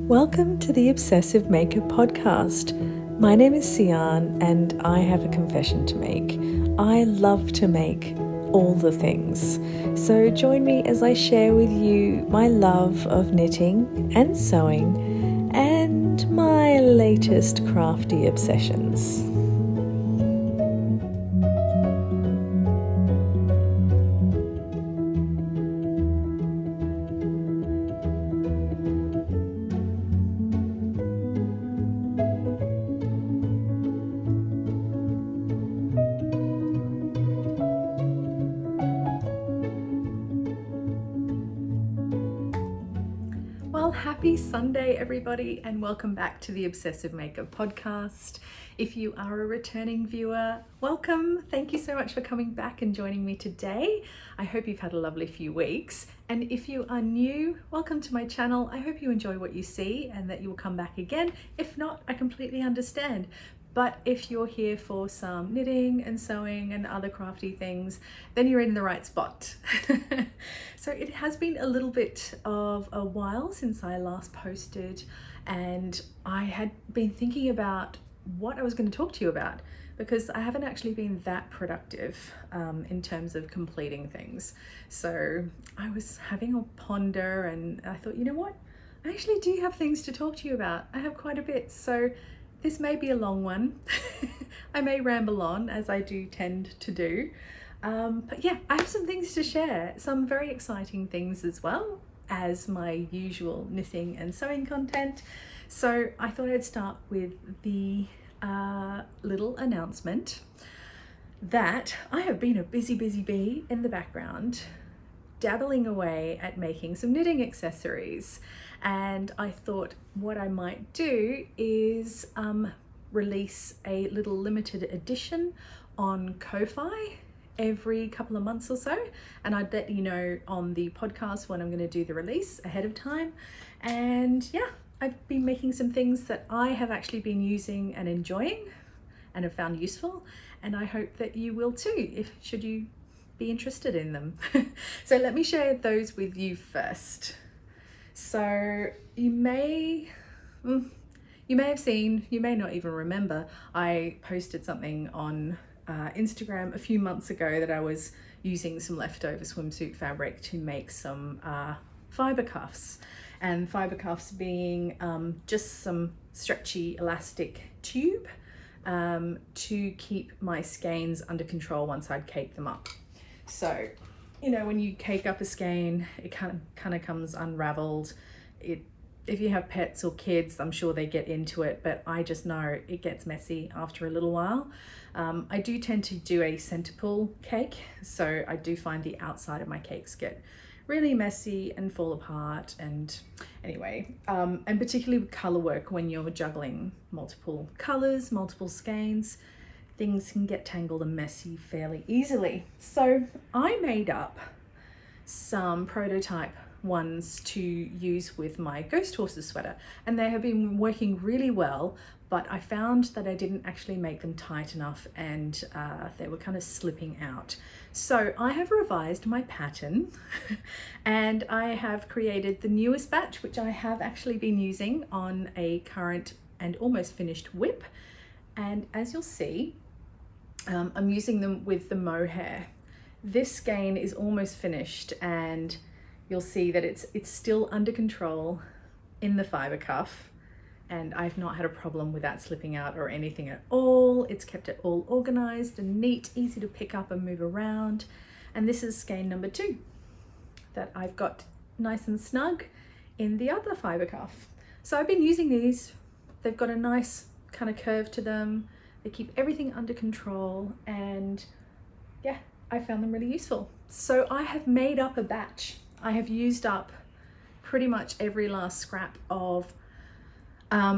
Welcome to the Obsessive Maker podcast. My name is Sian and I have a confession to make. I love to make all the things. So join me as I share with you my love of knitting and sewing and my latest crafty obsessions. Happy Sunday, everybody, and welcome back to the Obsessive Maker podcast. If you are a returning viewer, welcome. Thank you so much for coming back and joining me today. I hope you've had a lovely few weeks. And if you are new, welcome to my channel. I hope you enjoy what you see and that you will come back again. If not, I completely understand. But if you're here for some knitting and sewing and other crafty things, then you're in the right spot. So it has been a little bit of a while since I last posted, and I had been thinking about what I was going to talk to you about because I haven't actually been that productive in terms of completing things. So I was having a ponder and I thought, you know what? I actually do have things to talk to you about. I have quite a bit. So this may be a long one. I may ramble on, as I do tend to do. But yeah, I have some things to share, some very exciting things as well as my usual knitting and sewing content. So I thought I'd start with the little announcement that I have been a busy bee in the background, dabbling away at making some knitting accessories. And I thought what I might do is release a little limited edition on Ko-Fi every couple of months or so, and I'd let you know on the podcast when I'm going to do the release ahead of time. And yeah, I've been making some things that I have actually been using and enjoying and have found useful, and I hope that you will too, should you be interested in them. So let me share those with you first. So you may have seen, you may not even remember, I posted something on Instagram a few months ago that I was using some leftover swimsuit fabric to make some fiber cuffs, and fiber cuffs being just some stretchy elastic tube to keep my skeins under control once I'd cake them up. So, you know, when you cake up a skein, it kind of comes unraveled. If you have pets or kids, I'm sure they get into it, but I just know it gets messy after a little while. I do tend to do a center pull cake, so I do find the outside of my cakes get really messy and fall apart. And anyway, and particularly with color work, when you're juggling multiple colors, multiple skeins, things can get tangled and messy fairly easily. So I made up some prototype ones to use with my Ghost Horses sweater, and they have been working really well, but I found that I didn't actually make them tight enough, and they were kind of slipping out. So I have revised my pattern and I have created the newest batch, which I have actually been using on a current and almost finished whip. And as you'll see, I'm using them with the mohair. This skein is almost finished, and you'll see that it's still under control in the fiber cuff, and I've not had a problem with that slipping out or anything at all. It's kept it all organized and neat, easy to pick up and move around. And this is skein number 2 that I've got nice and snug in the other fiber cuff. So I've been using these. They've got a nice kind of curve to them. They keep everything under control, and yeah, I found them really useful. So I have made up a batch. I have used up pretty much every last scrap of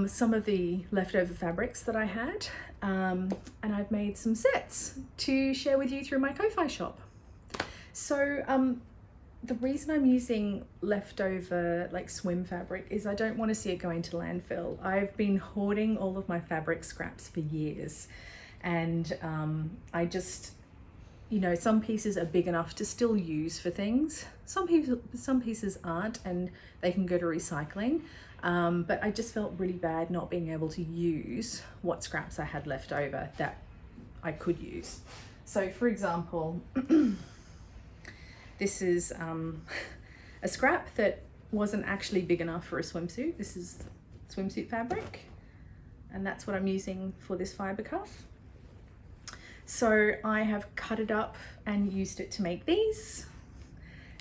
some of the leftover fabrics that I had, and I've made some sets to share with you through my Ko-Fi shop. So the reason I'm using leftover like swim fabric is I don't want to see it going to landfill. I've been hoarding all of my fabric scraps for years, and I just, you know, some pieces are big enough to still use for things. Some pieces aren't, and they can go to recycling. but I just felt really bad not being able to use what scraps I had left over that I could use. So for example, this is a scrap that wasn't actually big enough for a swimsuit. This is swimsuit fabric, and that's what I'm using for this fiber cuff. So I have cut it up and used it to make these.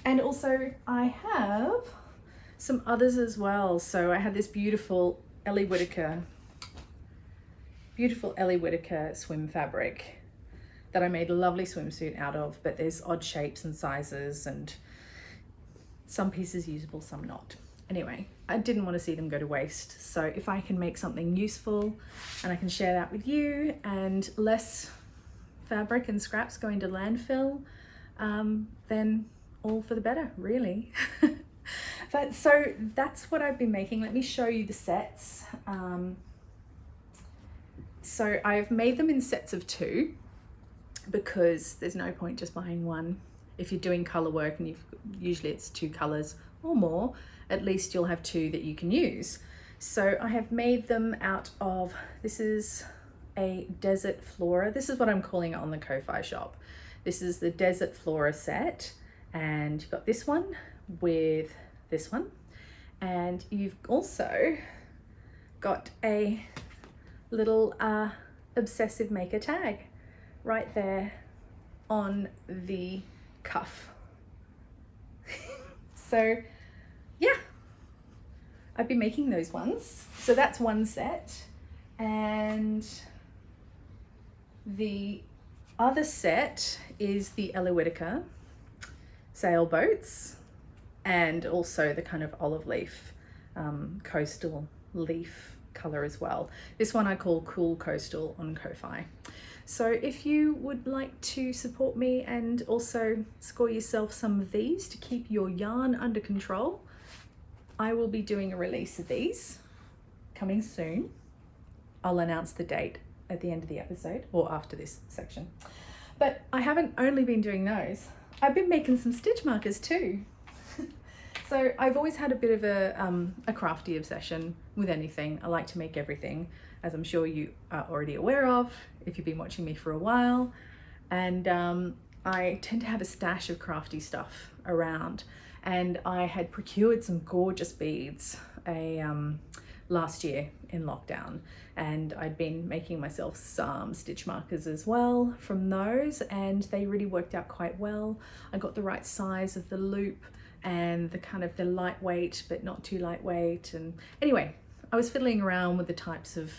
And also I have some others as well. So I had this beautiful Ellie Whittaker swim fabric that I made a lovely swimsuit out of, but there's odd shapes and sizes and some pieces usable, some not. Anyway, I didn't want to see them go to waste. So if I can make something useful and I can share that with you, and less fabric and scraps going to landfill, then all for the better, really. But so that's what I've been making. Let me show you the sets. So I've made them in sets of 2 because there's no point just buying one. If you're doing color work and usually it's 2 colors or more, at least you'll have 2 that you can use. So I have made them out of, this is a Desert Flora. This is what I'm calling it on the Ko-Fi shop. This is the Desert Flora set, and you've got this one with this one, and you've also got a little Obsessive Maker tag right there on the cuff. So yeah, I've been making those ones. So that's one set, and the other set is the Ellie Whittaker sailboats, and also the kind of olive leaf, coastal leaf color as well. This one I call Cool Coastal on Ko-Fi. So if you would like to support me and also score yourself some of these to keep your yarn under control, I will be doing a release of these coming soon. I'll announce the date at the end of the episode or after this section. But I haven't only been doing those. I've been making some stitch markers too. So I've always had a bit of a crafty obsession with anything. I like to make everything, as I'm sure you are already aware of if you've been watching me for a while. And I tend to have a stash of crafty stuff around. And I had procured some gorgeous beads last year in lockdown, and I'd been making myself some stitch markers as well from those, and they really worked out quite well. I got the right size of the loop and the kind of the lightweight but not too lightweight, and anyway, I was fiddling around with the types of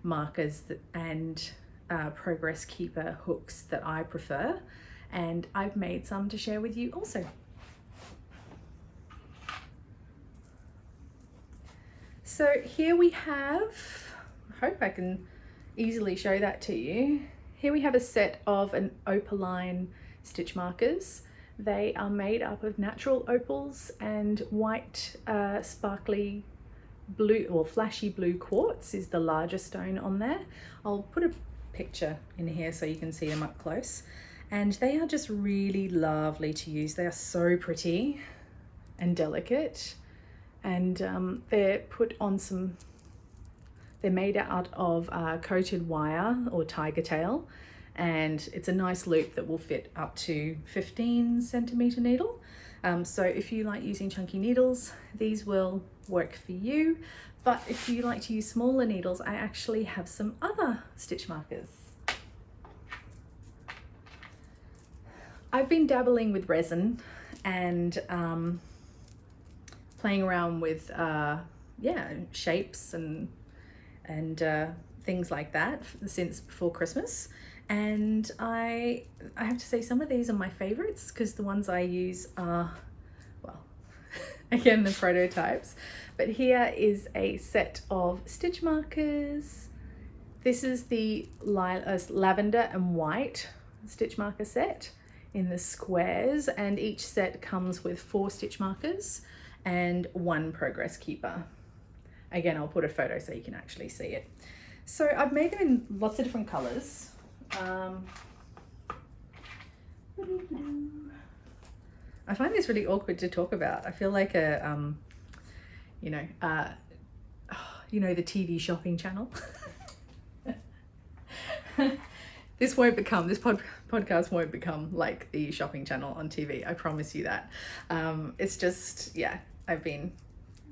markers and progress keeper hooks that I prefer, and I've made some to share with you also. So here we have, I hope I can easily show that to you. Here we have a set of an opaline stitch markers. They are made up of natural opals and white sparkly blue or flashy blue quartz is the larger stone on there. I'll put a picture in here so you can see them up close. And they are just really lovely to use. They are so pretty and delicate. And they're put on some, they're made out of coated wire or tiger tail, and it's a nice loop that will fit up to 15 centimeter needle. So if you like using chunky needles, these will work for you. But if you like to use smaller needles, I actually have some other stitch markers. I've been dabbling with resin and playing around with shapes and things like that since before Christmas, and I have to say some of these are my favorites because the ones I use are, well, again, the prototypes. But here is a set of stitch markers. This is the lavender and white stitch marker set in the squares, and each set comes with 4 stitch markers and 1 progress keeper. Again, I'll put a photo so you can actually see it. So I've made them in lots of different colors. I find this really awkward to talk about. I feel like a you know, the TV shopping channel. This podcast won't become like the shopping channel on TV. I promise you that. It's just, yeah, I've been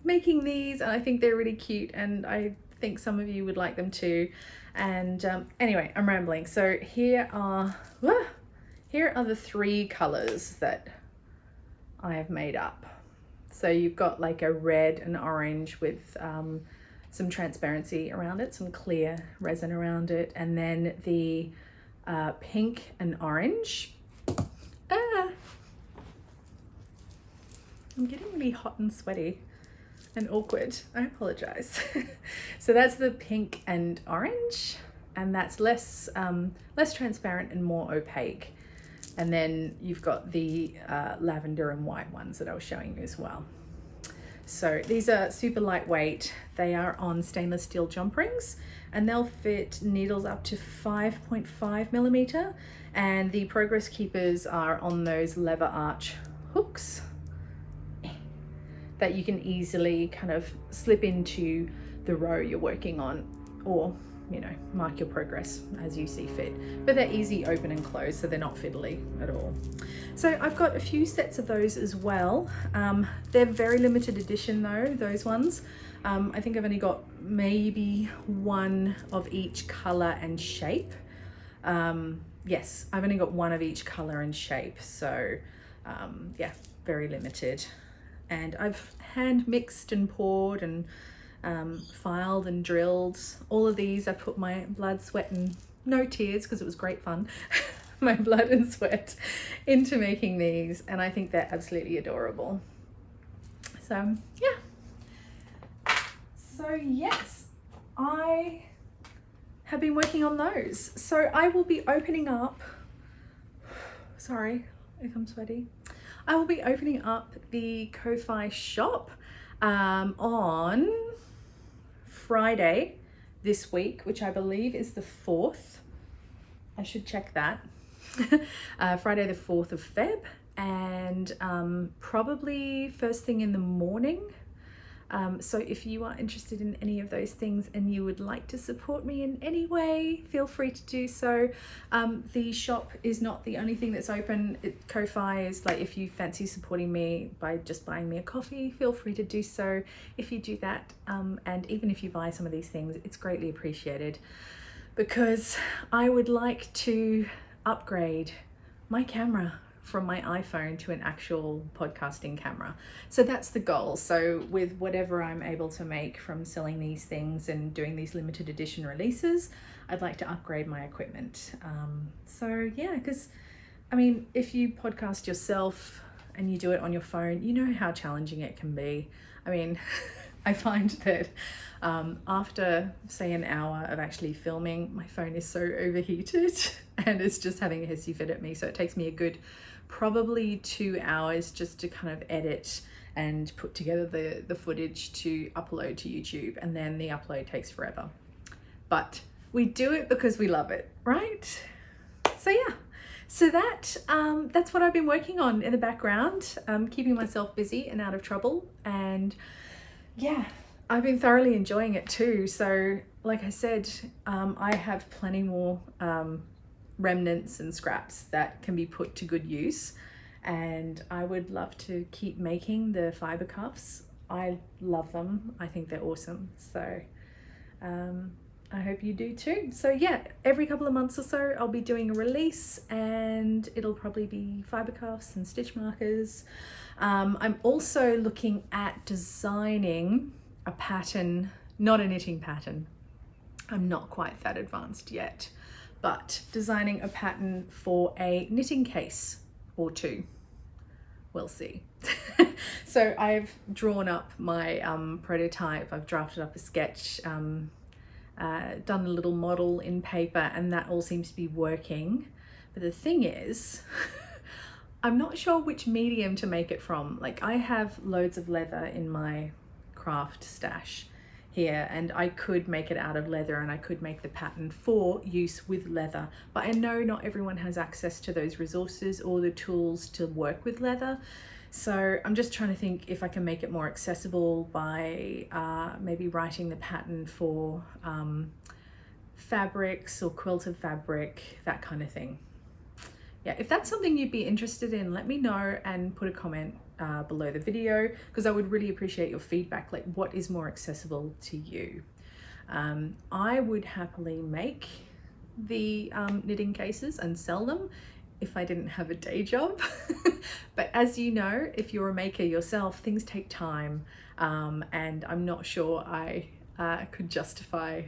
making these and I think they're really cute and I think some of you would like them too. And anyway, I'm rambling. So here are the 3 colors that I have made up. So you've got like a red and orange with some transparency around it, some clear resin around it, and then the pink and orange. I'm getting really hot and sweaty and awkward. I apologize. So that's the pink and orange, and that's less transparent and more opaque. And then you've got the lavender and white ones that I was showing you as well. So these are super lightweight. They are on stainless steel jump rings and they'll fit needles up to 5.5 millimeter. And the progress keepers are on those lever arch hooks that you can easily kind of slip into the row you're working on, or mark your progress as you see fit. But they're easy open and close, so they're not fiddly at all. So I've got a few sets of those as well. They're very limited edition though, those ones. I think I've only got maybe 1 of each color and shape. Yes, I've only got 1 of each color and shape. So yeah, very limited. And I've hand mixed and poured and filed and drilled all of these. I put my blood, sweat and no tears, because it was great fun, my blood and sweat into making these, and I think they're absolutely adorable. So yeah, so yes, I have been working on those. So I will be opening up, sorry if I'm sweaty, I will be opening up the Ko-Fi shop on Friday this week, which I believe is the 4th. I should check that. Friday the 4th of Feb, and probably first thing in the morning. So if you are interested in any of those things and you would like to support me in any way, feel free to do so. The shop is not the only thing that's open. Ko-Fi is like, if you fancy supporting me by just buying me a coffee, feel free to do so. If you do that, and even if you buy some of these things, it's greatly appreciated, because I would like to upgrade my camera from my iPhone to an actual podcasting camera. So that's the goal. So with whatever I'm able to make from selling these things and doing these limited edition releases, I'd like to upgrade my equipment. So yeah, because I mean, if you podcast yourself and you do it on your phone, you know how challenging it can be. I mean, I find that after say an hour of actually filming, my phone is so overheated and it's just having a hissy fit at me. So it takes me a good probably 2 hours just to kind of edit and put together the footage to upload to YouTube, and then the upload takes forever. But we do it because we love it, right? So yeah, so that's what I've been working on in the background, keeping myself busy and out of trouble. And yeah, I've been thoroughly enjoying it too. So like I said, I have plenty more remnants and scraps that can be put to good use, and I would love to keep making the fiber cuffs. I love them. I think they're awesome. So I hope you do too. So yeah, every couple of months or so I'll be doing a release, and it'll probably be fiber cuffs and stitch markers. I'm also looking at designing a pattern, not a knitting pattern. I'm not quite that advanced yet, but designing a pattern for a knitting case or 2. We'll see. So I've drawn up my prototype. I've drafted up a sketch, done a little model in paper, and that all seems to be working. But the thing is, I'm not sure which medium to make it from. Like, I have loads of leather in my craft stash here, and I could make it out of leather and I could make the pattern for use with leather, but I know not everyone has access to those resources or the tools to work with leather. So I'm just trying to think if I can make it more accessible by maybe writing the pattern for fabrics or quilted fabric, that kind of thing. Yeah, if that's something you'd be interested in, let me know and put a comment below the video, because I would really appreciate your feedback. Like, what is more accessible to you? I would happily make the knitting cases and sell them if I didn't have a day job. But as you know, if you're a maker yourself, things take time, and I'm not sure I could justify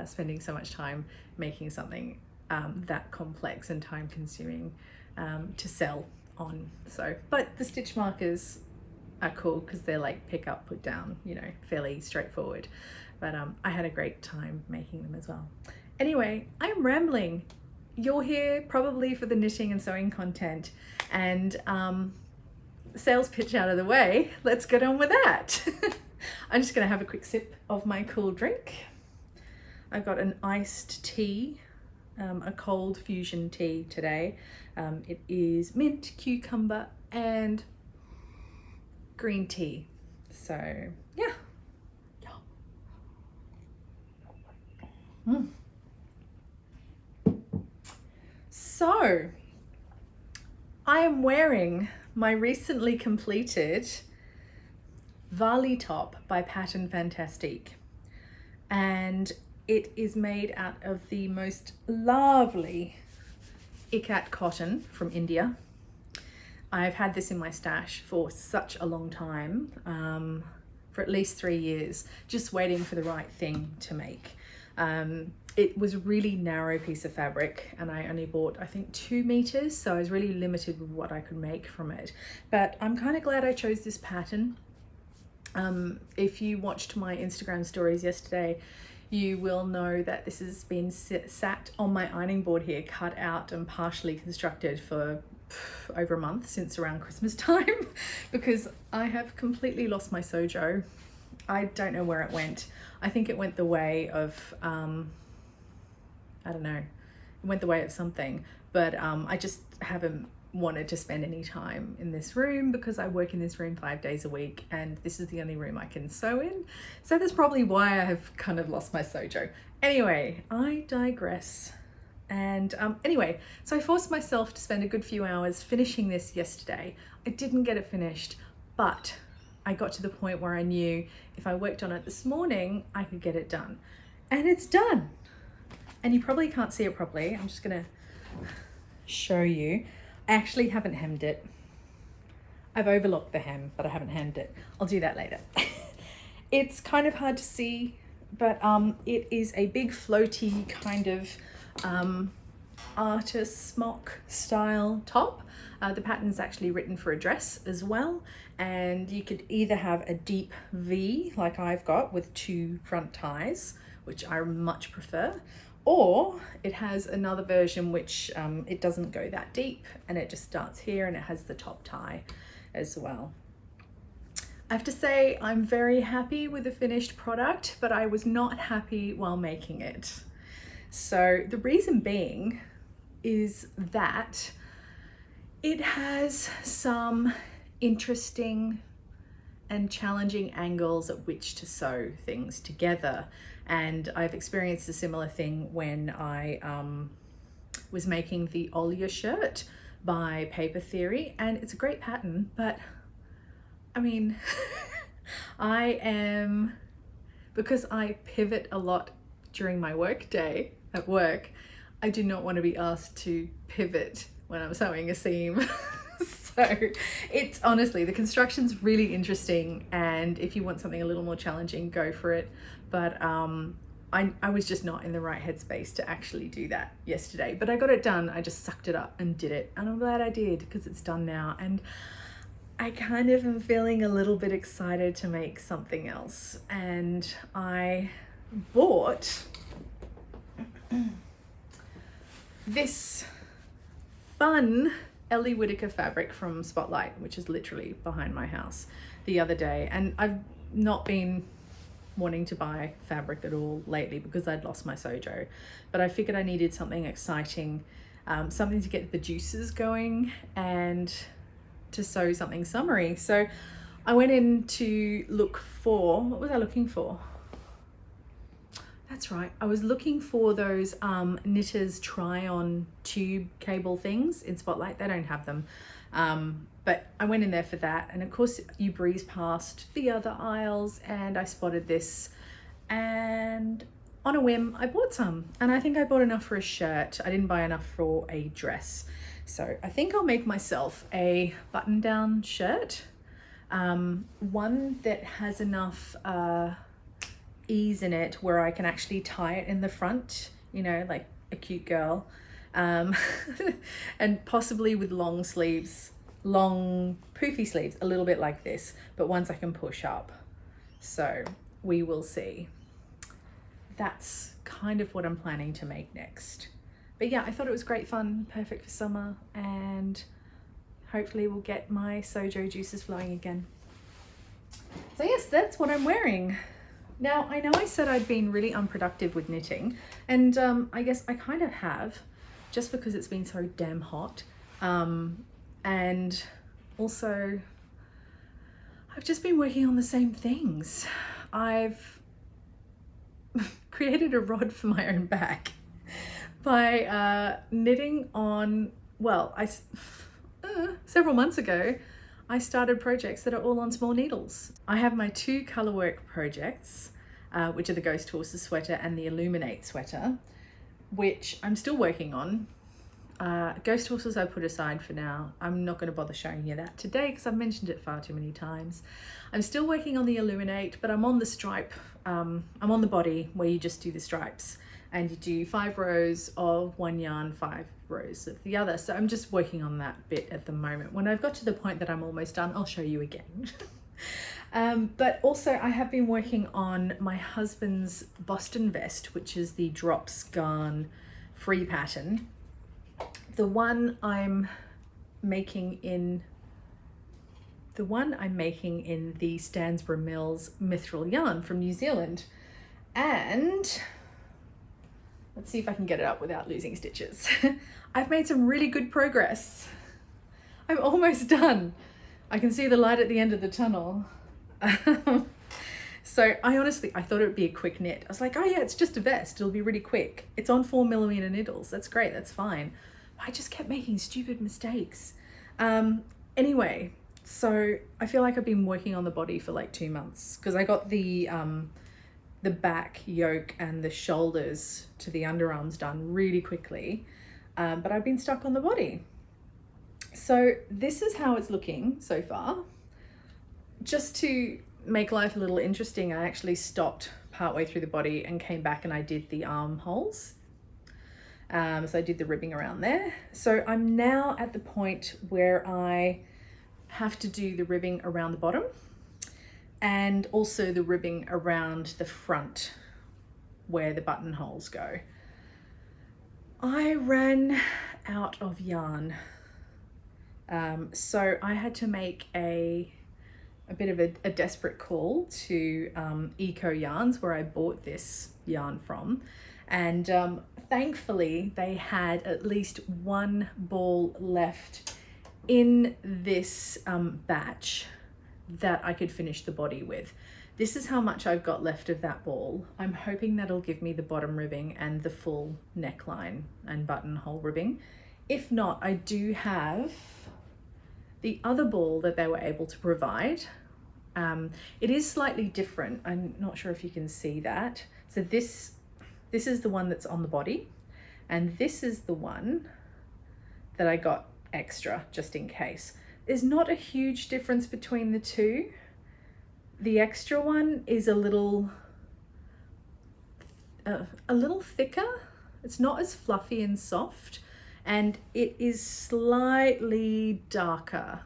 spending so much time making something that complex and time consuming to sell on. So, but the stitch markers are cool because they're like pick up, put down, you know, fairly straightforward. But I had a great time making them as well. Anyway, I'm rambling. You're here probably for the knitting and sewing content, and sales pitch out of the way, let's get on with that. I'm just gonna have a quick sip of my cool drink. I've got an iced tea, a cold fusion tea today. It is mint, cucumber, and green tea. So yeah. So I am wearing my recently completed Vali top by Fantastique, and it is made out of the most lovely ikat cotton from India. I've had this in my stash for such a long time, for at least 3 years, just waiting for the right thing to make. It was a really narrow piece of fabric, and I only bought, I think, 2 meters, so I was really limited with what I could make from it. But I'm kind of glad I chose this pattern. If you watched my Instagram stories yesterday, you will know that this has been sat on my ironing board here, cut out and partially constructed for over a month, since around Christmas time, because I have completely lost my sojo. I don't know where it went. I think it went the way of, I don't know, it went the way of something, but I just haven't wanted to spend any time in this room because I work in this room 5 days a week, and this is the only room I can sew in. So that's probably why I have kind of lost my sojo. Anyway, I digress. And anyway, so I forced myself to spend a good few hours finishing this yesterday. I didn't get it finished, but I got to the point where I knew if I worked on it this morning, I could get it done. And it's done. And you probably can't see it properly. I'm just gonna show you. I actually haven't hemmed it. I've overlocked the hem, but I haven't hemmed it. I'll do that later. It's kind of hard to see, but it is a big floaty kind of artist smock style top. The pattern is actually written for a dress as well, and you could either have a deep V like I've got with 2 front ties, which I much prefer, or it has another version which it doesn't go that deep and it just starts here and it has the top tie as well. I have to say I'm very happy with the finished product, but I was not happy while making it. So the reason being is that it has some interesting and challenging angles at which to sew things together. And I've experienced a similar thing when I was making the Olia shirt by Paper Theory, and it's a great pattern, but I mean, because I pivot a lot during my work day at work, I do not want to be asked to pivot when I'm sewing a seam. So it's honestly, the construction's really interesting, and if you want something a little more challenging, go for it. But I was just not in the right headspace to actually do that yesterday, but I got it done. I just sucked it up and did it, and I'm glad I did because it's done now, and I kind of am feeling a little bit excited to make something else. And I bought this fun Ellie Whitaker fabric from Spotlight, which is literally behind my house, the other day. And I've not been wanting to buy fabric at all lately because I'd lost my sojo, but I figured I needed something exciting, something to get the juices going and to sew something summery. So I went in to look for, what was I looking for? That's right, I was looking for those Knitters try-on tube cable things in Spotlight. They don't have them, but I went in there for that, and of course you breeze past the other aisles and I spotted this, and on a whim I bought some, and I think I bought enough for a shirt. I didn't buy enough for a dress, so I think I'll make myself a button-down shirt, one that has enough ease in it where I can actually tie it in the front, you know, like a cute girl, and possibly with long sleeves, long poofy sleeves, a little bit like this, but ones I can push up. So we will see. That's kind of what I'm planning to make next. But yeah, I thought it was great fun, perfect for summer, and hopefully we'll get my sojo juices flowing again. So yes, that's what I'm wearing. Now, I know I said I'd been really unproductive with knitting, and I guess I kind of have, just because it's been so damn hot. And also, I've just been working on the same things. I've created a rod for my own back by knitting on, well, several months ago, I started projects that are all on small needles. I have my 2 colorwork projects, which are the Ghost Horses sweater and the Illuminate sweater, which I'm still working on. Ghost Horses I put aside for now. I'm not going to bother showing you that today because I've mentioned it far too many times. I'm still working on the Illuminate, but I'm on the stripe. I'm on the body where you just do the stripes, and you do 5 rows of one yarn, 5 rows of the other. So I'm just working on that bit at the moment. When I've got to the point that I'm almost done, I'll show you again. But also I have been working on my husband's Boston vest, which is the Drops Garn free pattern. The one I'm making in the Stansborough Mills Mirthil yarn from New Zealand. And let's see if I can get it up without losing stitches. I've made some really good progress. I'm almost done. I can see the light at the end of the tunnel. So I thought it would be a quick knit. I was like, oh yeah, it's just a vest. It'll be really quick. It's on 4mm needles. That's great. That's fine. I just kept making stupid mistakes. Anyway, so I feel like I've been working on the body for like 2 months because I got the back yoke and the shoulders to the underarms done really quickly, but I've been stuck on the body. So this is how it's looking so far. Just to make life a little interesting, I actually stopped partway through the body and came back and I did the armholes. So I did the ribbing around there. So I'm now at the point where I have to do the ribbing around the bottom and also the ribbing around the front where the buttonholes go. I ran out of yarn. So I had to make a bit of a desperate call to Eco Yarns, where I bought this yarn from, and thankfully they had at least 1 ball left in this batch that I could finish the body with. This is how much I've got left of that ball. I'm hoping that'll give me the bottom ribbing and the full neckline and buttonhole ribbing. If not, I do have the other ball that they were able to provide. It is slightly different. I'm not sure if you can see that. So this is the one that's on the body, and this is the one that I got extra just in case. There's not a huge difference between the two. The extra one is a little thicker. It's not as fluffy and soft, and it is slightly darker,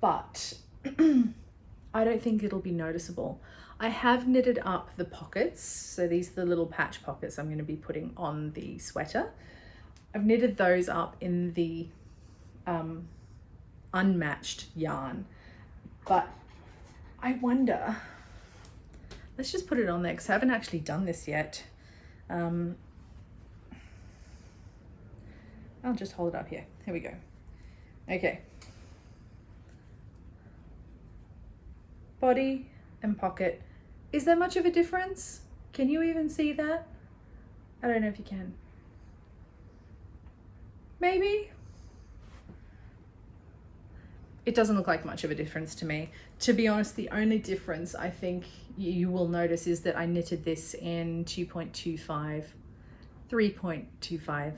but I don't think it'll be noticeable. I have knitted up the pockets, so these are the little patch pockets I'm going to be putting on the sweater. I've knitted those up in the unmatched yarn, but I wonder, let's just put it on there because I haven't actually done this yet. I'll just hold it up here. Here we go. Okay, body and pocket. Is there much of a difference? Can you even see that? I don't know if you can. Maybe? It doesn't look like much of a difference to me. To be honest, the only difference I think you will notice is that I knitted this in 3.25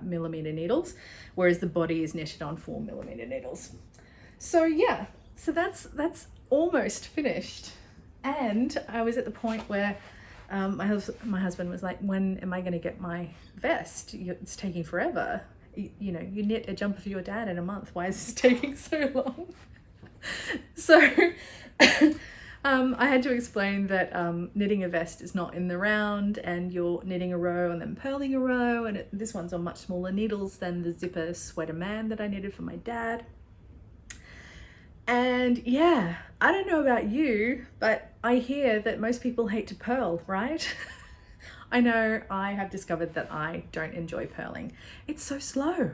millimeter needles, whereas the body is knitted on 4 millimeter needles. So yeah, so that's almost finished. And I was at the point where my husband was like, when am I going to get my vest? It's taking forever. You know, you knit a jumper for your dad in a month. Why is this taking so long? So I had to explain that knitting a vest is not in the round, and you're knitting a row and then purling a row, and this one's on much smaller needles than the zipper sweater man that I knitted for my dad. And yeah, I don't know about you, but I hear that most people hate to purl, right? I know I have discovered that I don't enjoy purling. It's so slow.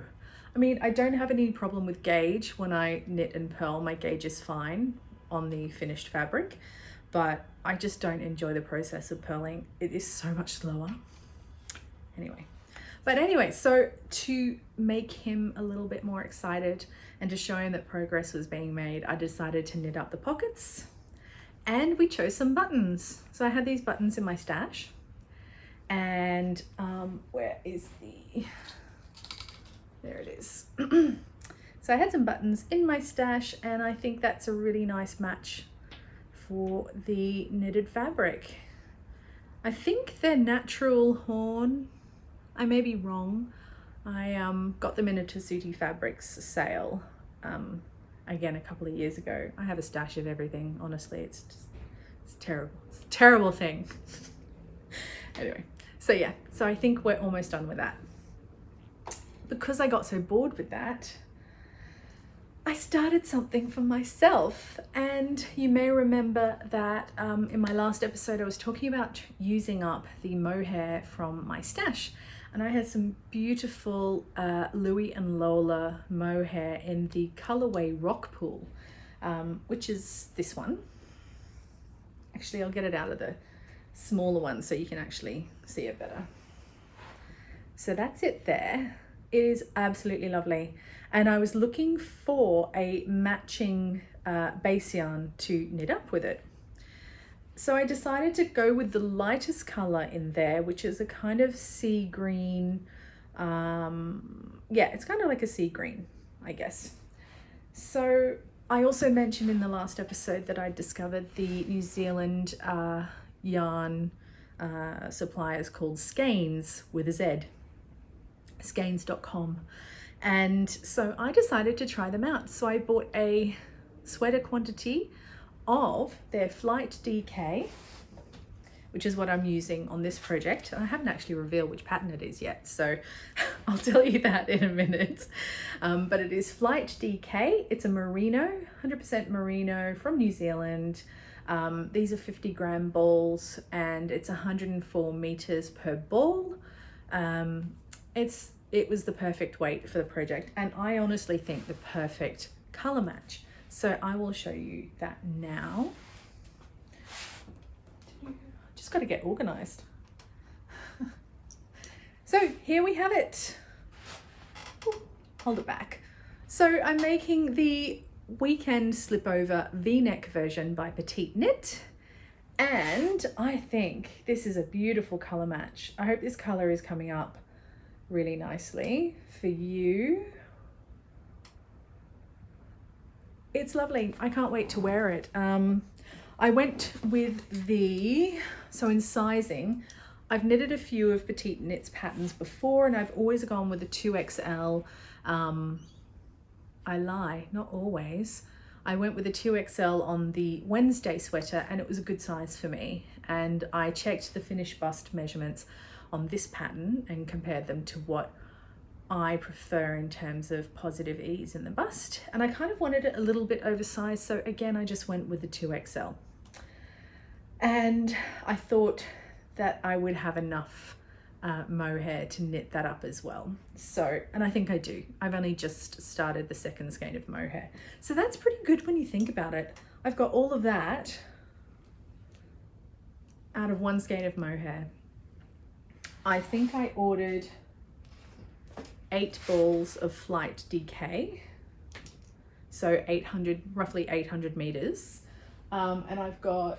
I mean, I don't have any problem with gauge when I knit and purl. My gauge is fine on the finished fabric, but I just don't enjoy the process of purling. It is so much slower. Anyway, so to make him a little bit more excited and to show him that progress was being made, I decided to knit up the pockets, and we chose some buttons. So I had these buttons in my stash. And where is there it is. So I had some buttons in my stash, and I think that's a really nice match for the knitted fabric. I think they're natural horn. I may be wrong. I got them in a Tessuti Fabrics sale again a couple of years ago. I have a stash of everything, honestly. It's terrible. It's a terrible thing. Anyway. So yeah, so I think we're almost done with that. Because I got so bored with that, I started something for myself. And you may remember that in my last episode, I was talking about using up the mohair from my stash. And I had some beautiful Louie and Lola mohair in the colorway Rockpool, which is this one. Actually, I'll get it out of the smaller one so you can actually see it better. So that's it there. It is absolutely lovely. And I was looking for a matching base yarn to knit up with it. So I decided to go with the lightest color in there, which is a kind of sea green. Yeah, it's kind of like a sea green, I guess. So I also mentioned in the last episode that I discovered the New Zealand yarn suppliers called Skeinz with a Z, Skeinz.com. And so I decided to try them out. So I bought a sweater quantity of their Flight Dk, which is what I'm using on this project. I haven't actually revealed which pattern it is yet, so I'll tell you that in a minute. But it is Flight Dk. It's a merino, 100% merino from New Zealand. These are 50-gram balls, and it's 104 meters per ball. It was the perfect weight for the project, and I honestly think the perfect color match. So I will show you that now. Just got to get organized. So here we have it. Ooh, hold it back. So I'm making the weekend slipover V-neck version by Petite Knit, and I think this is a beautiful color match. I hope this color is coming up really nicely for you. It's lovely. I can't wait to wear it. I went with so in sizing, I've knitted a few of Petite Knit's patterns before, and I've always gone with the 2XL. I lie, not always. I went with a 2XL on the Wednesday sweater, and it was a good size for me. And I checked the finished bust measurements on this pattern and compared them to what I prefer in terms of positive ease in the bust, and I kind of wanted it a little bit oversized, so again I just went with the 2XL. And I thought that I would have enough mohair to knit that up as well. So, and I think I do. I've only just started the second skein of mohair, so that's pretty good when you think about it. I've got all of that out of one skein of mohair. I think I ordered 8 balls of Flight DK, so 800, roughly 800 meters. And I've got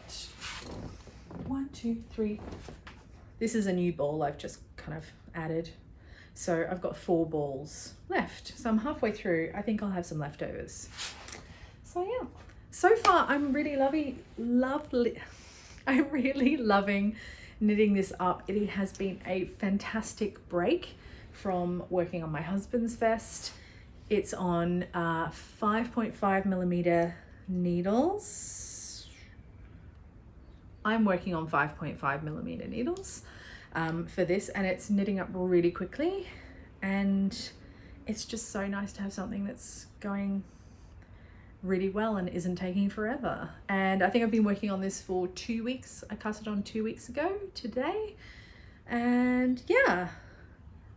1, 2, 3. This is a new ball I've just kind of added. So I've got 4 balls left. So I'm halfway through. I think I'll have some leftovers. So yeah, so far I'm really I'm really loving knitting this up. It has been a fantastic break from working on my husband's vest. It's on 5.5 millimeter needles. I'm working on 5.5 millimeter needles for this, and it's knitting up really quickly, and it's just so nice to have something that's going really well and isn't taking forever. And I think I've been working on this for 2 weeks. I cast it on 2 weeks ago today, and yeah,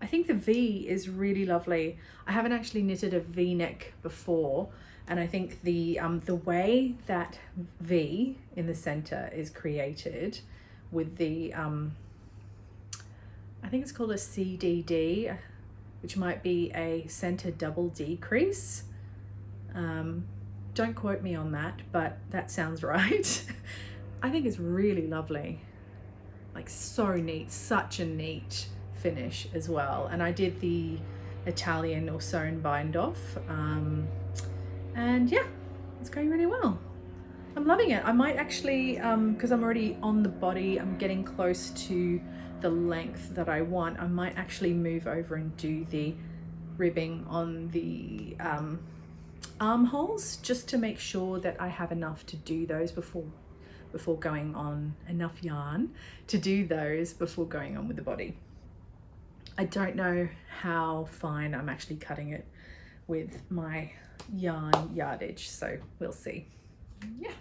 I think the V is really lovely. I haven't actually knitted a V-neck before, and I think the way that V in the center is created with the I think it's called a CDD, which might be a center double decrease. Don't quote me on that, but that sounds right. I think it's really lovely, like so neat, such a neat finish as well. And I did the Italian or sewn bind off, and yeah, it's going really well. I'm loving it. I might actually, because I'm already on the body, I'm getting close to the length that I want, I might actually move over and do the ribbing on the armholes, just to make sure that I have enough to do those before going on, enough yarn to do those before going on with the body. I don't know how fine I'm actually cutting it with my yarn yardage, so we'll see. Yeah,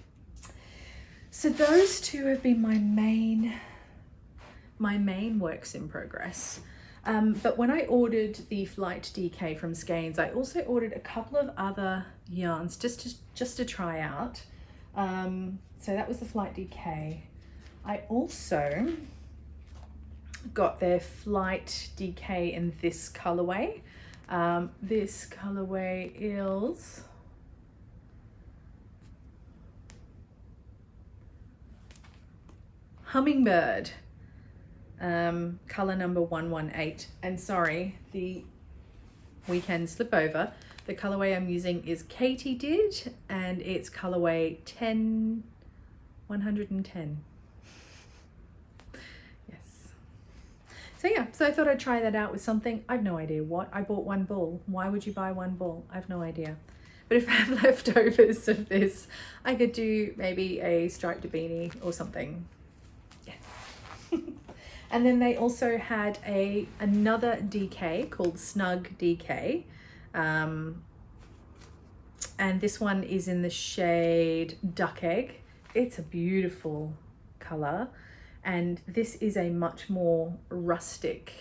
so those two have been my main works in progress. But when I ordered the Flight DK from Skeinz, I also ordered a couple of other yarns just to try out. So that was the Flight DK. I also got their Flight DK in this colorway. This colorway is Hummingbird. Color number 118, and sorry, the weekend slipover, the colorway I'm using is Katydid, and it's colorway 110. Yes. So yeah, so I thought I'd try that out with something. I've no idea what. I bought 1 ball. Why would you buy 1 ball? I've no idea. But if I have leftovers of this, I could do maybe a striped beanie or something. Yeah. And then they also had another DK called Snug DK. And this one is in the shade Duck Egg. It's a beautiful color. And this is a much more rustic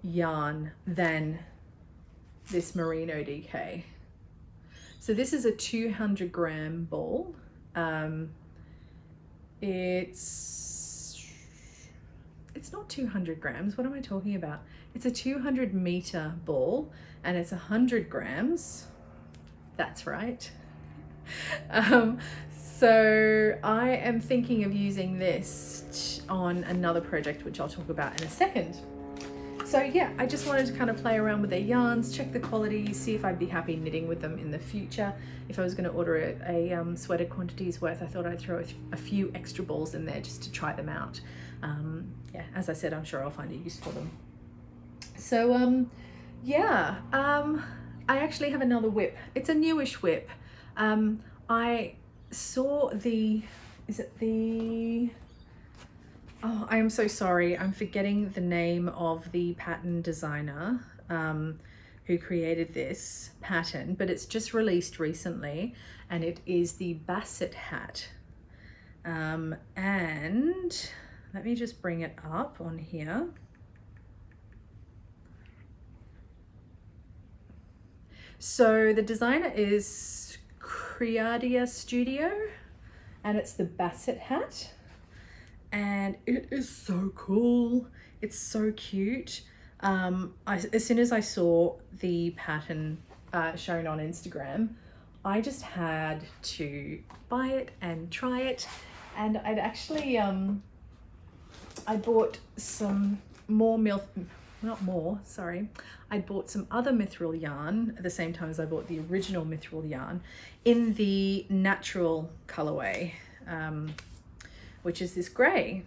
yarn than this Merino DK. So this is a 200 gram ball. It's not 200 grams. What am I talking about? It's a 200 meter ball, and it's 100 grams. That's right. So I am thinking of using this on another project, which I'll talk about in a second. So yeah, I just wanted to kind of play around with their yarns, check the quality, see if I'd be happy knitting with them in the future. If I was going to order a sweater quantities worth, I thought I'd throw a few extra balls in there just to try them out. Yeah, as I said, I'm sure I'll find a use for them. So yeah, I actually have another whip. It's a newish whip. I saw oh, I am so sorry, I'm forgetting the name of the pattern designer who created this pattern, but it's just released recently, and it is the Basset hat. And let me just bring it up on here. So the designer is Creadia Studio, and it's the Basset hat, and it is so cool. It's so cute. As soon as I saw the pattern shown on Instagram, I just had to buy it and try it. And I'd actually I bought some more I bought some other Mithril yarn at the same time as I bought the original Mithril yarn in the natural colorway, which is this grey.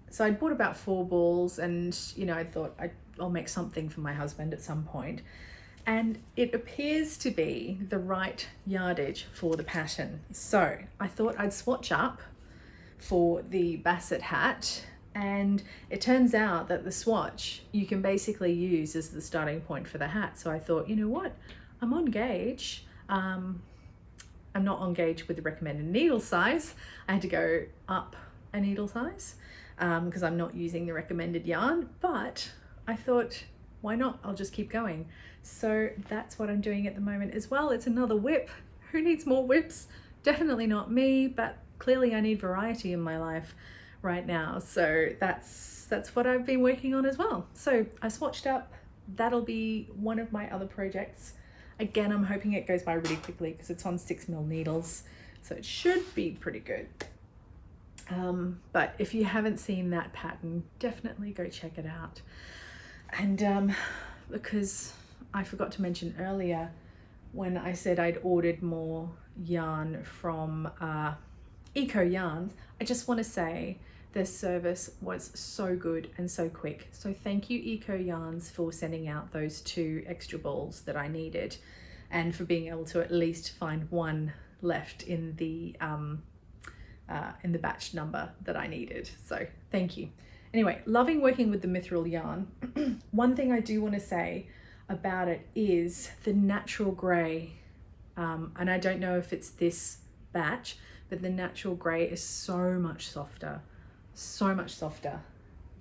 So I bought about 4 balls, and you know, I thought I'll make something for my husband at some point. And it appears to be the right yardage for the pattern. So I thought I'd swatch up for the Basset hat, and it turns out that the swatch you can basically use as the starting point for the hat. So I thought, you know what, I'm on gauge. I'm not on gauge with the recommended needle size. I had to go up a needle size because I'm not using the recommended yarn, but I thought, why not? I'll just keep going. So that's what I'm doing at the moment as well. It's another whip. Who needs more whips? Definitely not me, but clearly I need variety in my life right now. So that's what I've been working on as well. So I swatched up. That'll be one of my other projects. Again, I'm hoping it goes by really quickly because it's on 6mm needles, so it should be pretty good. But if you haven't seen that pattern, definitely go check it out. And because I forgot to mention earlier, when I said I'd ordered more yarn from Eco Yarns, I just want to say their service was so good and so quick. So thank you, Eco Yarns, for sending out those 2 extra balls that I needed, and for being able to at least find one left in the batch number that I needed. So thank you. Anyway, loving working with the Mithril yarn. One thing I do want to say about it is the natural grey, and I don't know if it's this batch, but the natural grey is so much softer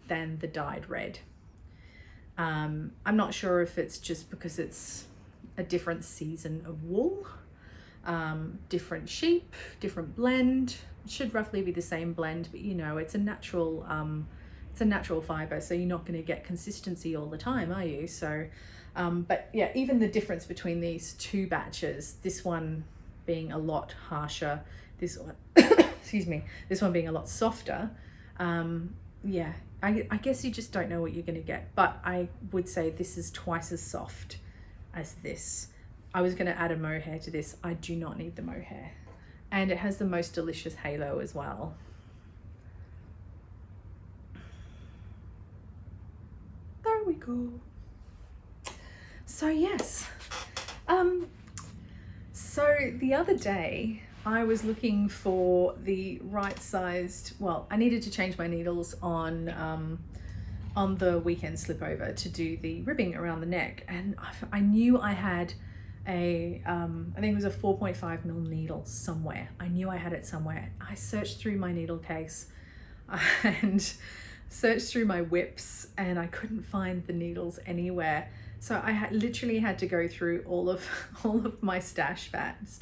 than the dyed red. I'm not sure if it's just because it's a different season of wool, different sheep, different blend. It should roughly be the same blend, but you know, it's a natural fiber, so you're not going to get consistency all the time, are you? So but yeah, even the difference between these 2 batches, this one being a lot harsher, this one excuse me, this one being a lot softer, yeah, I guess you just don't know what you're going to get. But I would say this is twice as soft as this. I was going to add a mohair to this. I do not need the mohair, and it has the most delicious halo as well. There we go. So yes, so the other day I was looking for the right sized, well, I needed to change my needles on the weekend slipover to do the ribbing around the neck, and I knew I had a I think it was a 4.5mm needle somewhere. I knew I had it somewhere. I searched through my needle case and searched through my whips, and I couldn't find the needles anywhere. So I literally had to go through all of my stash bags,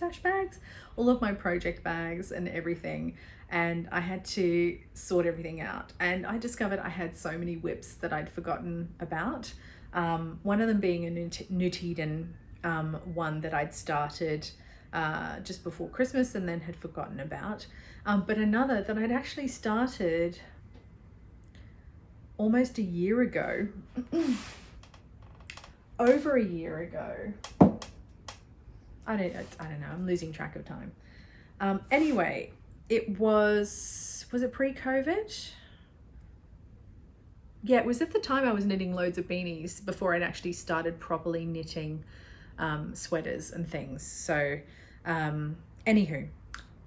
all of my project bags and everything, and I had to sort everything out. And I discovered I had so many whips that I'd forgotten about. One of them being a Nutiden one that I'd started just before Christmas and then had forgotten about. But another that I'd actually started almost a year ago. Over a year ago. I don't know, I'm losing track of time. Anyway, it was it pre-COVID? Yeah, it was at the time I was knitting loads of beanies before I'd actually started properly knitting sweaters and things. So anywho,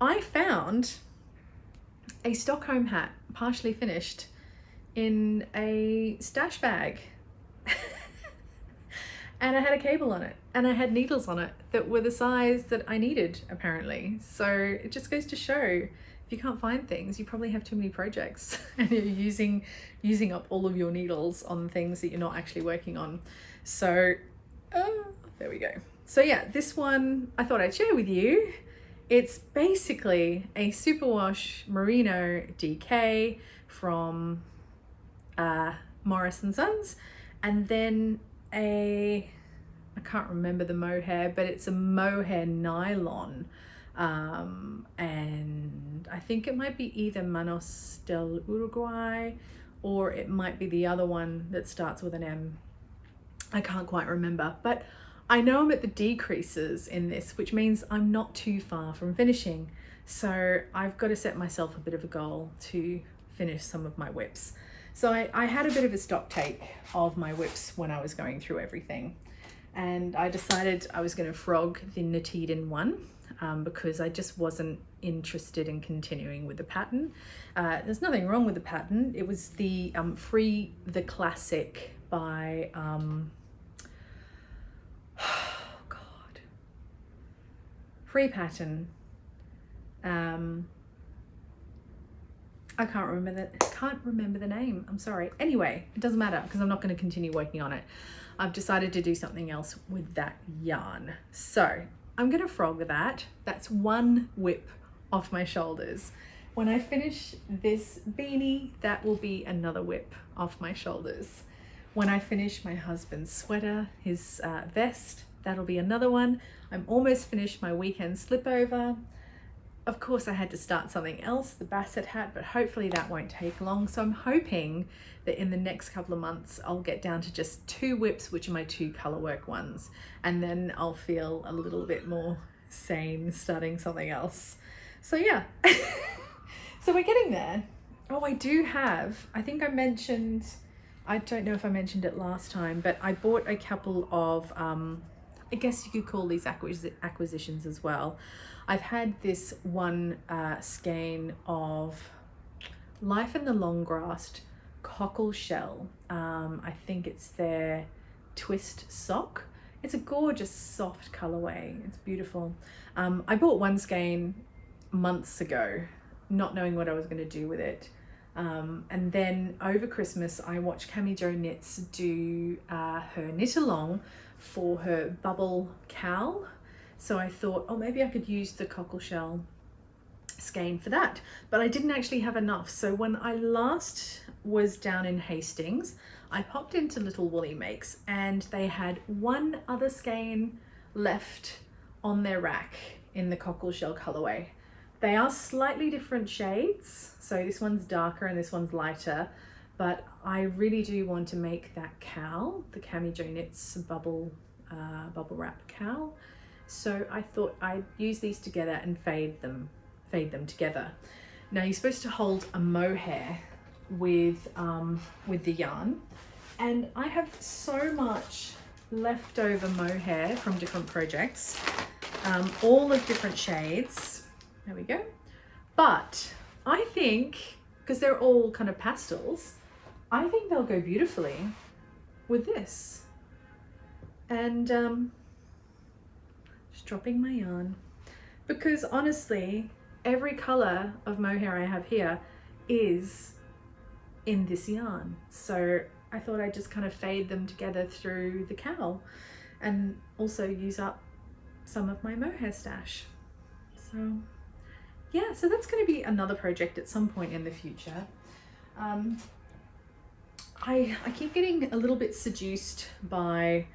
I found a Stockholm hat partially finished in a stash bag. And I had a cable on it, and I had needles on it that were the size that I needed, apparently. So it just goes to show, if you can't find things, you probably have too many projects and you're using up all of your needles on things that you're not actually working on. So there we go. So yeah, this one I thought I'd share with you. It's basically a superwash merino DK from Morris & Sons, and then I can't remember the mohair, but it's a mohair nylon, and I think it might be either Manos del Uruguay, or it might be the other one that starts with an M. I can't quite remember, but I know I'm at the decreases in this, which means I'm not too far from finishing. So I've got to set myself a bit of a goal to finish some of my whips. So I had a bit of a stock take of my whips when I was going through everything. And I decided I was going to frog the Knitted one because I just wasn't interested in continuing with the pattern. There's nothing wrong with the pattern. It was the Free the Classic by, oh God, free pattern. I can't remember the name. I'm sorry. Anyway, it doesn't matter because I'm not going to continue working on it. I've decided to do something else with that yarn. So I'm going to frog that. That's one whip off my shoulders. When I finish this beanie, that will be another whip off my shoulders. When I finish my husband's sweater, his vest, that'll be another one. I'm almost finished my weekend slipover. Of course, I had to start something else, the Basset hat, but hopefully that won't take long. So I'm hoping that in the next couple of months, I'll get down to just 2 whips, which are my 2 colorwork ones. And then I'll feel a little bit more sane starting something else. So yeah, so we're getting there. Oh, I do have, I think I mentioned, I don't know if I mentioned it last time, but I bought a couple of, I guess you could call these acquisitions as well. I've had this one skein of Life in the Long Grass cockle shell. I think it's their twist sock. It's a gorgeous soft colorway. It's beautiful. I bought one skein months ago, not knowing what I was going to do with it. And then over Christmas, I watched Cami Jo Knits do her knit along for her bubble cowl. So I thought, oh, maybe I could use the cockle shell skein for that, but I didn't actually have enough. So when I last was down in Hastings, I popped into Little Woolly Makes and they had one other skein left on their rack in the cockle shell colorway. They are slightly different shades. So this one's darker and this one's lighter, but I really do want to make that cowl, the Cami Jo Knits bubble wrap cowl. So I thought I'd use these together and fade them together. Now you're supposed to hold a mohair with the yarn, and I have so much leftover mohair from different projects, all of different shades. There we go. But I think, because they're all kind of pastels, I think they'll go beautifully with this. And just dropping my yarn, because honestly, every color of mohair I have here is in this yarn. So I thought I'd just kind of fade them together through the cowl and also use up some of my mohair stash. So yeah, so that's going to be another project at some point in the future. I keep getting a little bit seduced by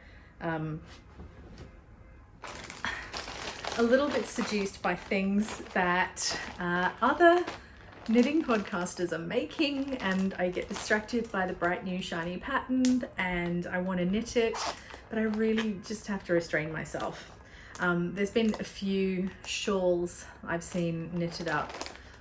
things that other knitting podcasters are making, and I get distracted by the bright new shiny pattern and I want to knit it, but I really just have to restrain myself. There's been a few shawls I've seen knitted up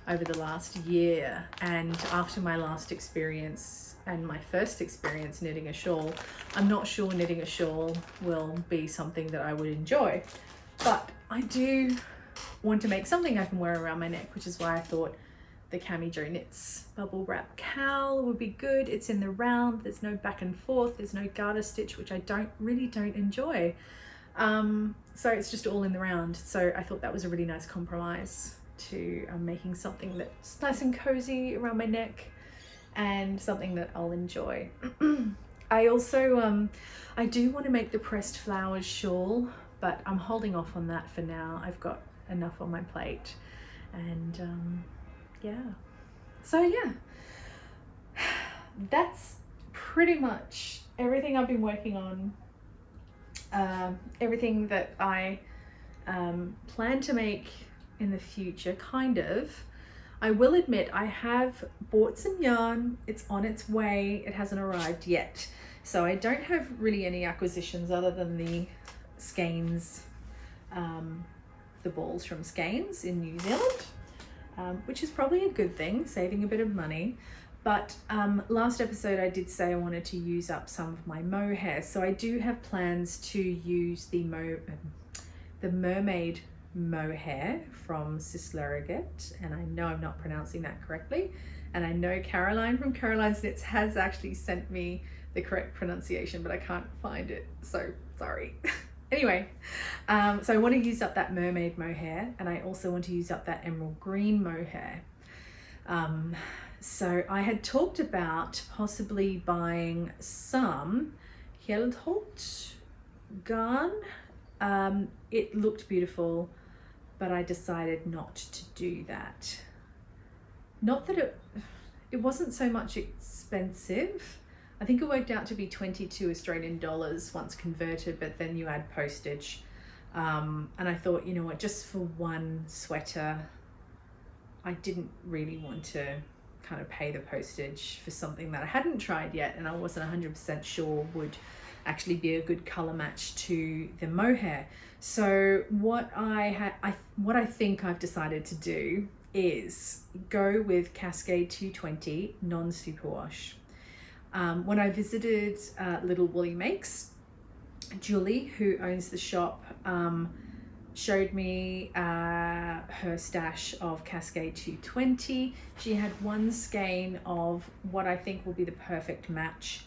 over the last year, and after my last experience and my first experience knitting a shawl, I'm not sure knitting a shawl will be something that I would enjoy, but I do want to make something I can wear around my neck, which is why I thought the Cami Jo Knits bubble wrap cowl would be good. It's in the round, there's no back and forth, there's no garter stitch, which I really don't enjoy. So it's just all in the round. So I thought that was a really nice compromise to making something that's nice and cozy around my neck and something that I'll enjoy. I also, I do want to make the pressed flowers shawl, but I'm holding off on that for now. I've got enough on my plate. And yeah, so yeah, that's pretty much everything I've been working on, everything that I plan to make in the future, kind of. I will admit I have bought some yarn. It's on its way. It hasn't arrived yet. So I don't have really any acquisitions other than the Skeinz, the balls from Skeinz in New Zealand, which is probably a good thing, saving a bit of money. But last episode I did say I wanted to use up some of my mohair. So I do have plans to use the mermaid mohair from Slipover, and I know I'm not pronouncing that correctly, and I know Caroline from Caroline's Knits has actually sent me the correct pronunciation, but I can't find it, so sorry. Anyway, so I want to use up that mermaid mohair, and I also want to use up that emerald green mohair. So I had talked about possibly buying some Untitled Garn. It looked beautiful, but I decided not to do that. Not that it wasn't so much expensive. I think it worked out to be 22 Australian dollars once converted, but then you add postage. And I thought, you know what, just for one sweater, I didn't really want to kind of pay the postage for something that I hadn't tried yet, and I wasn't 100% sure would actually be a good color match to the mohair. So what I think I've decided to do is go with Cascade 220 non-superwash. When I visited Little Woolly Makes, Julie, who owns the shop, showed me her stash of Cascade 220. She had one skein of what I think will be the perfect match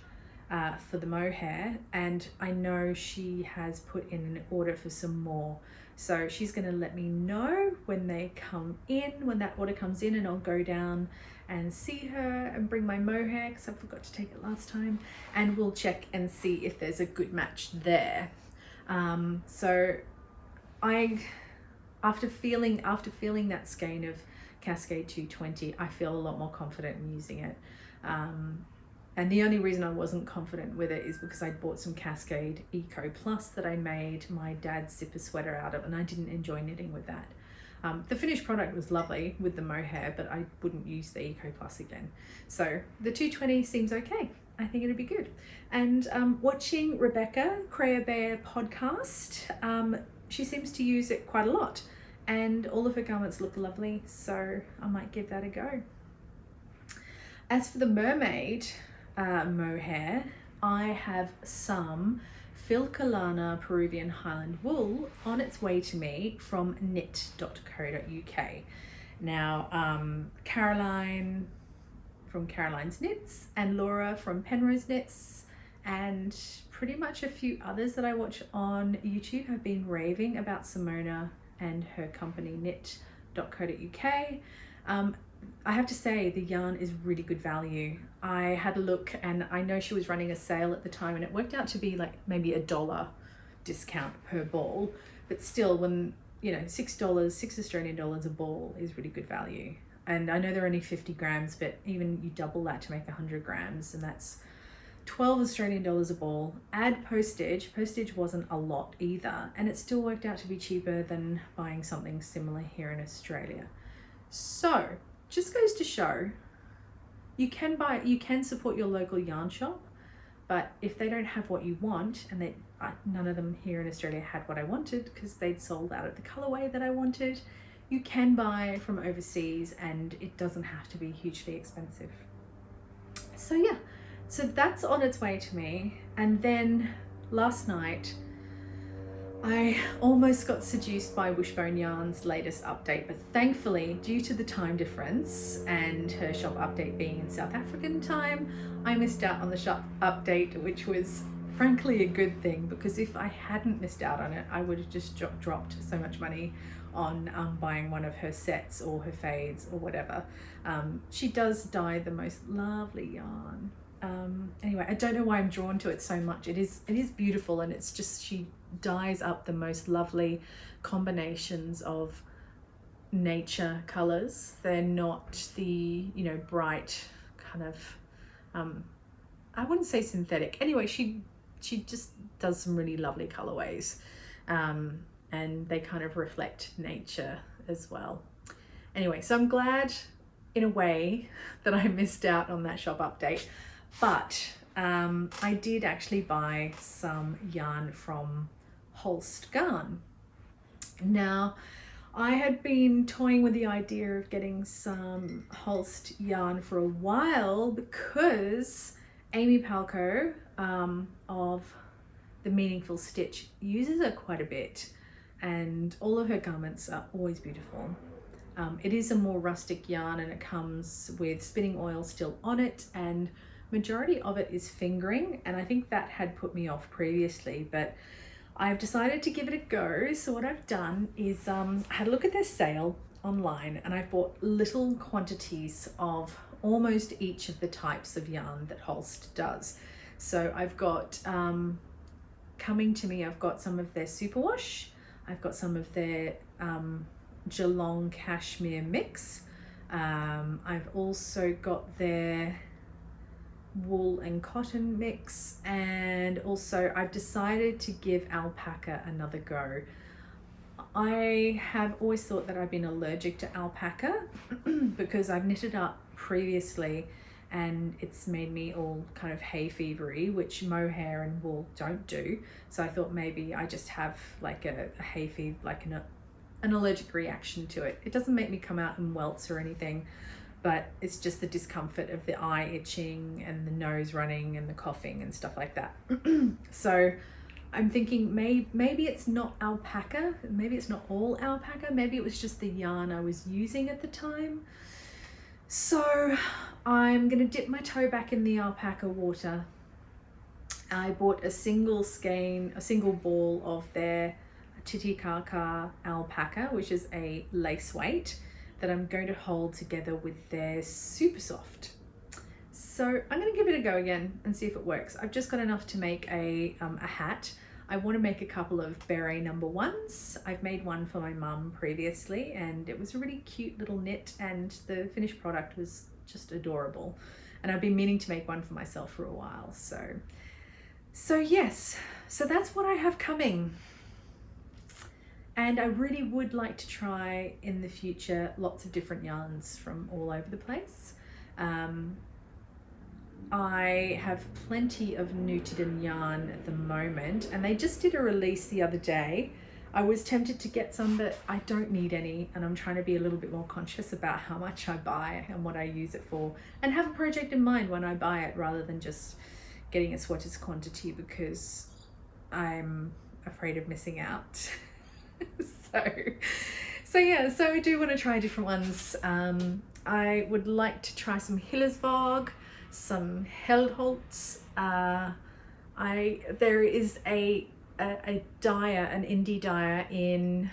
for the mohair, and I know she has put in an order for some more. So she's going to let me know when they come in, when that order comes in, and I'll go down and see her and bring my mohair because I forgot to take it last time, and we'll check and see if there's a good match there. So after feeling that skein of Cascade 220, I feel a lot more confident in using it. And the only reason I wasn't confident with it is because I bought some Cascade Eco Plus that I made my dad's zipper sweater out of, and I didn't enjoy knitting with that. The finished product was lovely with the mohair, but I wouldn't use the Eco Plus again. So the 220 seems okay. I think it'll be good. And watching Rebecca, Creadia Bear podcast, she seems to use it quite a lot, and all of her garments look lovely, so I might give that a go. As for the mermaid mohair, I have some Filcolana Peruvian Highland wool on its way to me from knit.co.uk. Now, Caroline from Caroline's Knits and Laura from Penrose Knits and pretty much a few others that I watch on YouTube have been raving about Simona and her company knit.co.uk. I have to say the yarn is really good value. I had a look and I know she was running a sale at the time, and it worked out to be like maybe $1 discount per ball, but still, when you know, $6, 6 Australian dollars a ball is really good value. And I know they're only 50 grams, but even you double that to make 100 grams, and that's 12 Australian dollars a ball. Add postage. Postage wasn't a lot either, and it still worked out to be cheaper than buying something similar here in Australia. So just goes to show you can support your local yarn shop, but if they don't have what you want, and none of them here in Australia had what I wanted because they'd sold out of the colorway that I wanted, you can buy from overseas and it doesn't have to be hugely expensive. So yeah, so that's on its way to me. And then last night I almost got seduced by Wishbone Yarn's latest update, but thankfully, due to the time difference and her shop update being in South African time, I missed out on the shop update, which was frankly a good thing, because if I hadn't missed out on it, I would have just dropped so much money on buying one of her sets or her fades or whatever. She does dye the most lovely yarn. Anyway, I don't know why I'm drawn to it so much. It is beautiful, and it's just, she dyes up the most lovely combinations of nature colors. They're not the, you know, bright kind of, I wouldn't say synthetic. Anyway, she just does some really lovely colorways, and they kind of reflect nature as well. Anyway, so I'm glad in a way that I missed out on that shop update, but I did actually buy some yarn from Holst Garn. Now, I had been toying with the idea of getting some Holst yarn for a while because Amy Palco of the Meaningful Stitch uses it quite a bit, and all of her garments are always beautiful. It is a more rustic yarn, and it comes with spinning oil still on it, and majority of it is fingering, and I think that had put me off previously, but I've decided to give it a go. So what I've done is I had a look at their sale online, and I bought little quantities of almost each of the types of yarn that Holst does. So I've got coming to me, I've got some of their superwash, I've got some of their Geelong cashmere mix, I've also got their wool and cotton mix, and also I've decided to give alpaca another go. I have always thought that I've been allergic to alpaca because I've knitted up previously and it's made me all kind of hay fevery, which mohair and wool don't do. So I thought maybe I just have like a hay fever, like an allergic reaction to it. It doesn't make me come out in welts or anything, but it's just the discomfort of the eye itching and the nose running and the coughing and stuff like that. So I'm thinking maybe it's not alpaca, maybe it's not all alpaca, maybe it was just the yarn I was using at the time. So I'm gonna dip my toe back in the alpaca water. I bought a single ball of their Titicaca alpaca, which is a lace weight that I'm going to hold together with their super soft. So I'm going to give it a go again and see if it works. I've just got enough to make a hat. I want to make a couple of beret number ones. I've made one for my mum previously, and it was a really cute little knit, and the finished product was just adorable. And I've been meaning to make one for myself for a while. So yes, so that's what I have coming. And I really would like to try in the future lots of different yarns from all over the place. I have plenty of Newton yarn at the moment, and they just did a release the other day. I was tempted to get some, but I don't need any, and I'm trying to be a little bit more conscious about how much I buy and what I use it for, and have a project in mind when I buy it rather than just getting a swatches quantity because I'm afraid of missing out. So yeah, so I do want to try different ones. I would like to try some Hillersvåg, some Helholtz. There is a dyer, an indie dyer in,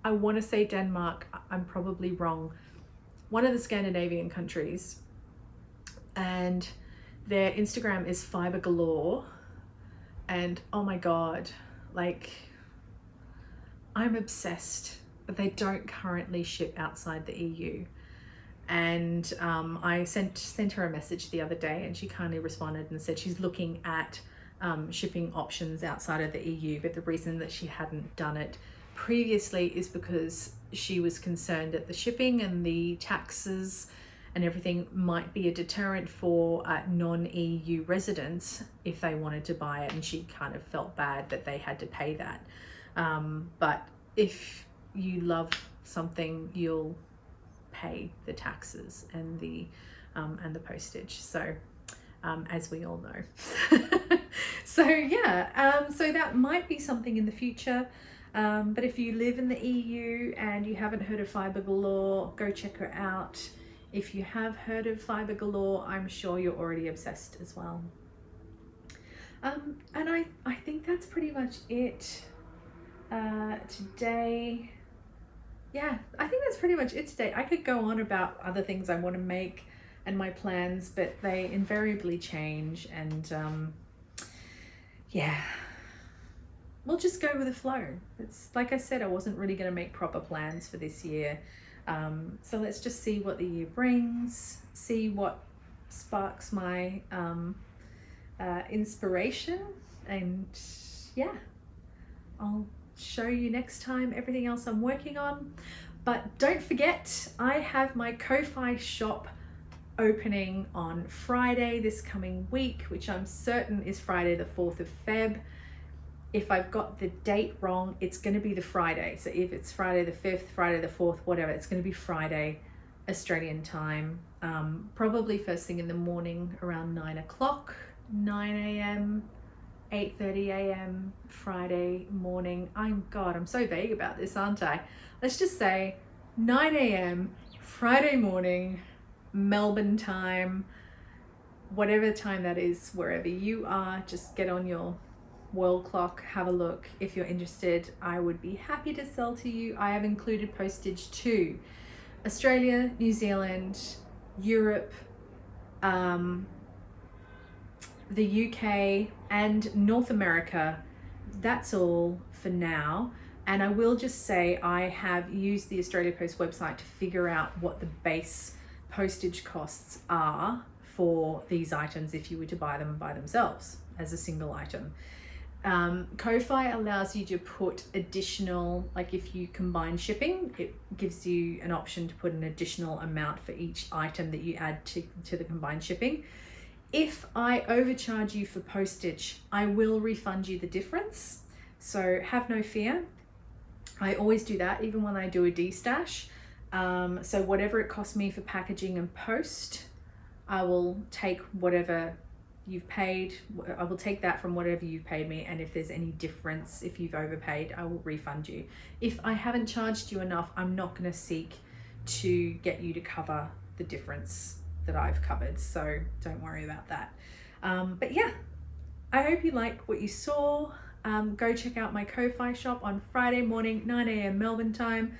I want to say Denmark, I'm probably wrong, one of the Scandinavian countries, and their Instagram is Fiber Galore, and oh my god, like, I'm obsessed, but they don't currently ship outside the EU. And I sent her a message the other day, and she kindly responded and said she's looking at shipping options outside of the EU, but the reason that she hadn't done it previously is because she was concerned that the shipping and the taxes and everything might be a deterrent for non-EU residents if they wanted to buy it, and she kind of felt bad that they had to pay that. But if you love something, you'll pay the taxes and the postage. So as we all know. So yeah, so that might be something in the future. But if you live in the EU and you haven't heard of Fiber Galore, go check her out. If you have heard of Fiber Galore, I'm sure you're already obsessed as well. And I think that's pretty much it today. Yeah, I think that's pretty much it today. I could go on about other things I want to make and my plans, but they invariably change, and yeah, we'll just go with the flow. It's like I said, I wasn't really going to make proper plans for this year. So let's just see what the year brings, see what sparks my inspiration, and yeah, I'll show you next time everything else I'm working on. But don't forget, I have my Ko-Fi shop opening on Friday this coming week, which I'm certain is Friday the 4th of Feb. If I've got the date wrong, it's going to be the Friday. So if it's Friday the 5th, Friday the 4th, whatever, it's going to be Friday Australian time, probably first thing in the morning around 9 o'clock, 9 a.m, 8:30 a.m. Friday morning. I'm so vague about this, aren't I? Let's just say 9 a.m. Friday morning, Melbourne time, whatever time that is, wherever you are. Just get on your world clock, have a look. If you're interested, I would be happy to sell to you. I have included postage to Australia, New Zealand, Europe, the UK and North America. That's all for now. And I will just say I have used the Australia Post website to figure out what the base postage costs are for these items if you were to buy them by themselves as a single item. Ko-Fi allows you to put additional, like if you combine shipping, it gives you an option to put an additional amount for each item that you add to the combined shipping. If I overcharge you for postage, I will refund you the difference. So have no fear. I always do that, even when I do a D-stash. So whatever it costs me for packaging and post, I will take whatever you've paid. I will take that from whatever you've paid me. And if there's any difference, if you've overpaid, I will refund you. If I haven't charged you enough, I'm not going to seek to get you to cover the difference that I've covered. So don't worry about that. But yeah, I hope you like what you saw. Go check out my Ko-Fi shop on Friday morning, 9 a.m. Melbourne time.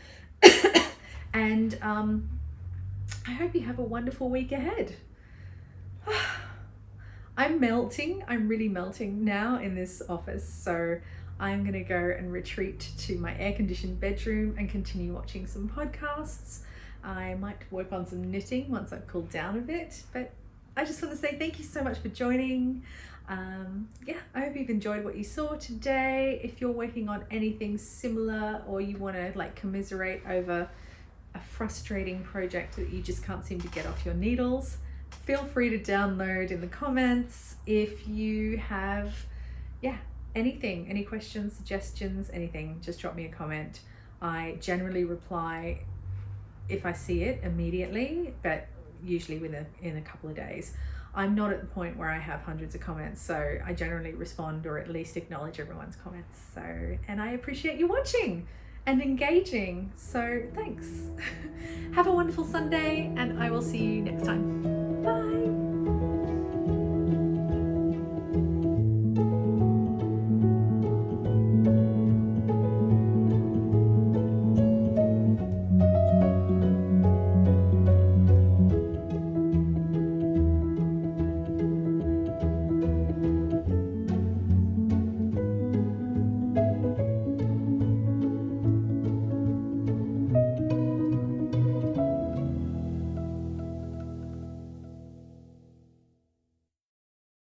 And I hope you have a wonderful week ahead. I'm melting. I'm really melting now in this office. So I'm going to go and retreat to my air-conditioned bedroom and continue watching some podcasts. I might work on some knitting once I've cooled down a bit. But I just want to say thank you so much for joining. Yeah, I hope you've enjoyed what you saw today. If you're working on anything similar or you want to like commiserate over a frustrating project that you just can't seem to get off your needles, feel free to download in the comments. If you have, anything, any questions, suggestions, anything, just drop me a comment. I generally reply if I see it immediately, but usually in a couple of days. I'm not at the point where I have hundreds of comments, so I generally respond or at least acknowledge everyone's comments. So, and I appreciate you watching and engaging. So thanks. Have a wonderful Sunday, and I will see you next time. Bye.